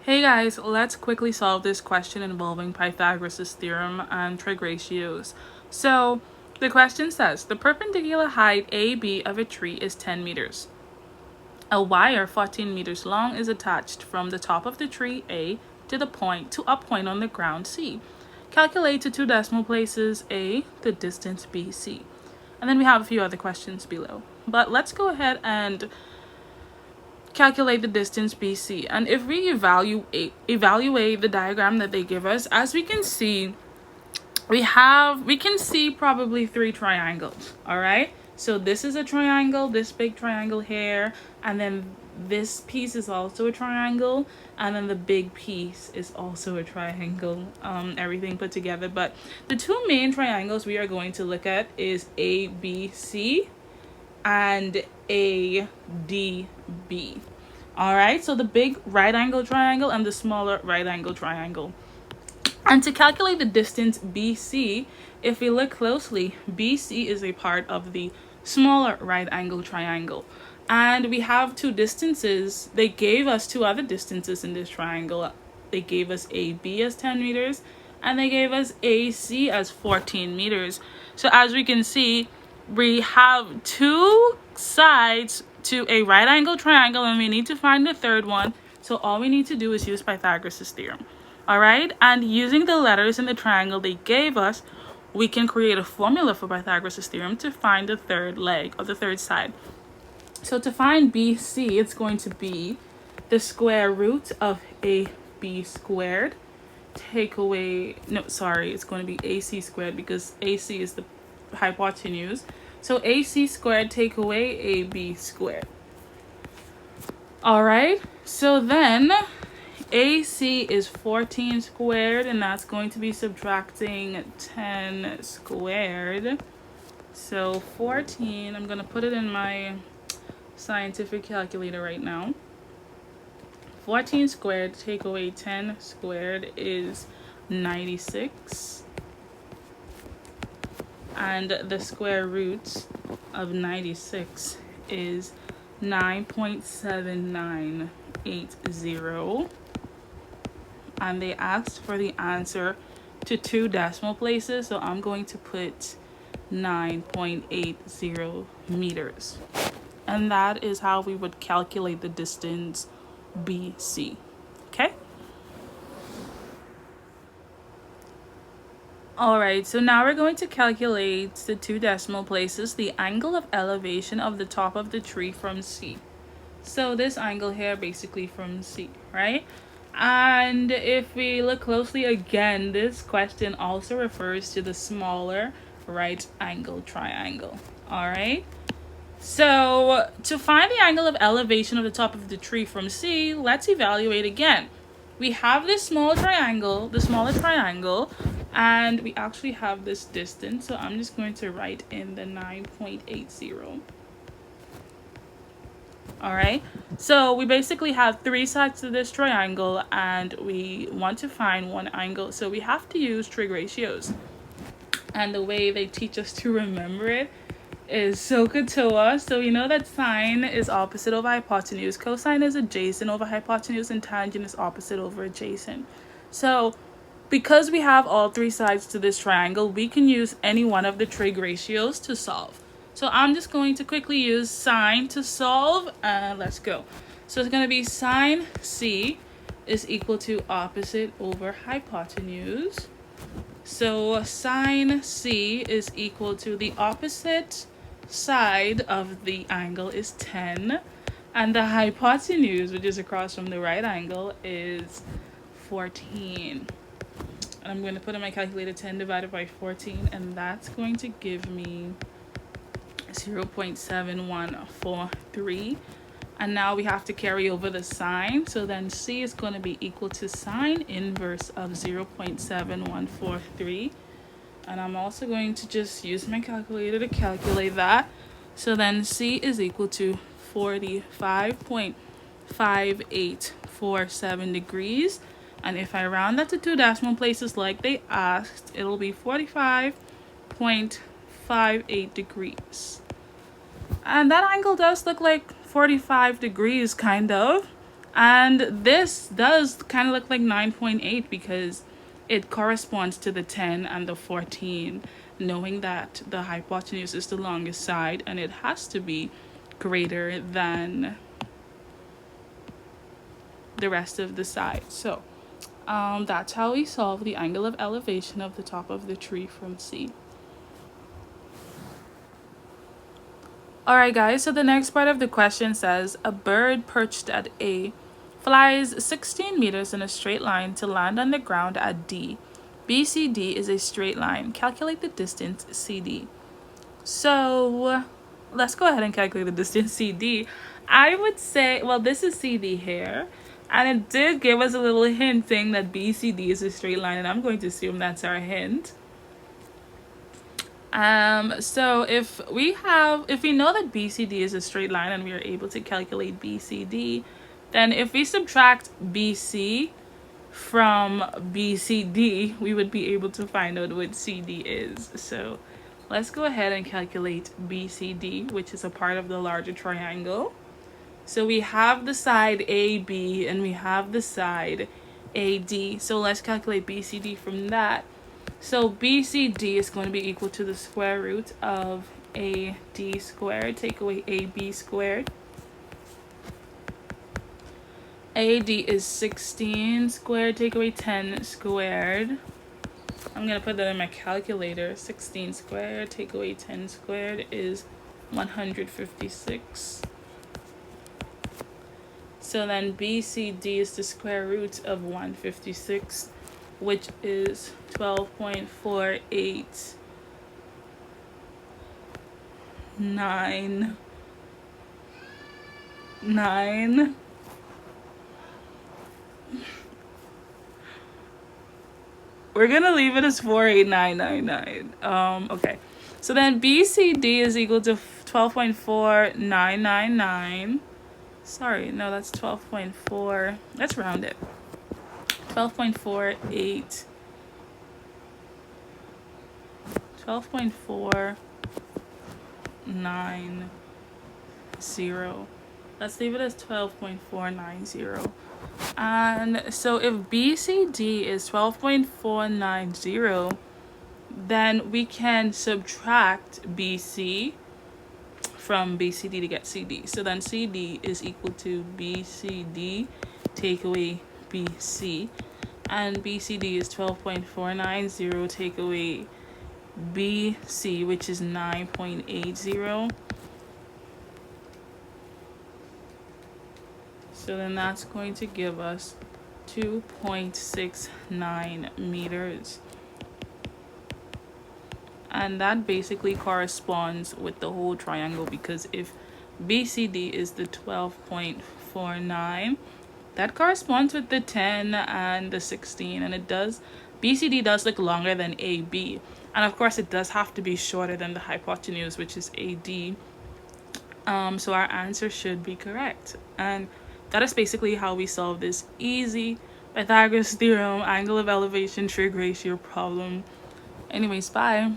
Hey guys, let's quickly solve this question involving Pythagoras' theorem and trig ratios. So, the question says, the perpendicular height AB of a tree is 10 meters. A wire 14 meters long is attached from the top of the tree A to a point on the ground C. Calculate to two decimal places A, the distance BC. And then we have a few other questions below. But let's go ahead and calculate the distance BC. And if we evaluate the diagram that they give us, as we can see, we can see probably three triangles. All right, so this is a triangle, this big triangle here, and then this piece is also a triangle, and then the big piece is also a triangle, everything put together. But the two main triangles we are going to look at is ABC and ADB. All right, so the big right angle triangle and the smaller right angle triangle. And to calculate the distance BC, if we look closely, BC is a part of the smaller right angle triangle. And we have two distances. They gave us two other distances in this triangle. They gave us AB as 10 meters and they gave us AC as 14 meters. So as we can see, we have two sides to a right angle triangle and we need to find the third one. So all we need to do is use Pythagoras' theorem. All right, and using the letters in the triangle they gave us, we can create a formula for Pythagoras' theorem to find the third leg or the third side. So to find BC, it's going to be the square root of AB squared. It's going to be AC squared because AC is the hypotenuse. So AC squared take away AB squared. All right, so then AC is 14 squared, and that's going to be subtracting 10 squared. So 14, I'm going to put it in my scientific calculator right now. 14 squared take away 10 squared is 96. And the square root of 96 is 9.7980. And they asked for the answer to two decimal places, so I'm going to put 9.80 meters. And that is how we would calculate the distance BC. Okay? Alright, so now we're going to calculate the two decimal places, the angle of elevation of the top of the tree from C. So this angle here basically from C, right? And if we look closely again, this question also refers to the smaller right angle triangle. Alright, so to find the angle of elevation of the top of the tree from C, let's evaluate again. We have this small triangle, the smaller triangle, and we actually have this distance, so I'm just going to write in the 9.80. All right, so we basically have three sides to this triangle and we want to find one angle, so we have to use trig ratios. And the way they teach us to remember it is so good to us. So we know that sine is opposite over hypotenuse, cosine is adjacent over hypotenuse, and tangent is opposite over adjacent. So because we have all three sides to this triangle, we can use any one of the trig ratios to solve. So I'm just going to quickly use sine to solve, and let's go. So it's going to be sine C is equal to opposite over hypotenuse. So sine C is equal to the opposite side of the angle is 10, and the hypotenuse, which is across from the right angle, is 14. And I'm going to put in my calculator 10 divided by 14, and that's going to give me 0.7143. And now we have to carry over the sine, so then C is going to be equal to sine inverse of 0.7143. And I'm also going to just use my calculator to calculate that. So then C is equal to 45.5847 degrees. And if I round that to two decimal places like they asked, it'll be 45.58 degrees. And that angle does look like 45 degrees, kind of. And this does kind of look like 9.8 because it corresponds to the 10 and the 14, knowing that the hypotenuse is the longest side and it has to be greater than the rest of the side. So that's how we solve the angle of elevation of the top of the tree from C. Alright guys, so the next part of the question says, a bird perched at A flies 16 meters in a straight line to land on the ground at D. BCD is a straight line. Calculate the distance CD. So let's go ahead and calculate the distance CD. I would say, well, this is CD here, and it did give us a little hint saying that BCD is a straight line, and I'm going to assume that's our hint. So if we know that BCD is a straight line and we are able to calculate BCD, then if we subtract BC from BCD, we would be able to find out what CD is. So let's go ahead and calculate BCD, which is a part of the larger triangle. So we have the side AB and we have the side AD. So let's calculate BCD from that. So BCD is going to be equal to the square root of AD squared, take away AB squared. AD is 16 squared, take away 10 squared. I'm going to put that in my calculator. 16 squared, take away 10 squared is 156. So then BCD is the square root of 156, which is 12.489. We're gonna leave it as 48999. Okay. So then BCD is equal to 12.4999. Sorry, no, that's 12.4. Let's round it. 12.48. 12.490. Let's leave it as 12.490. And so if BCD is 12.490, then we can subtract BC from BCD to get CD. So then CD is equal to BCD take away BC. And BCD is 12.490 take away BC, which is 9.80. So then that's going to give us 2.69 meters. And that basically corresponds with the whole triangle, because if BCD is the 12.49, that corresponds with the 10 and the 16, and it does, BCD does look longer than AB. And of course it does have to be shorter than the hypotenuse, which is AD. So our answer should be correct. And that is basically how we solve this easy Pythagoras theorem, angle of elevation, trig ratio problem. Anyways, bye.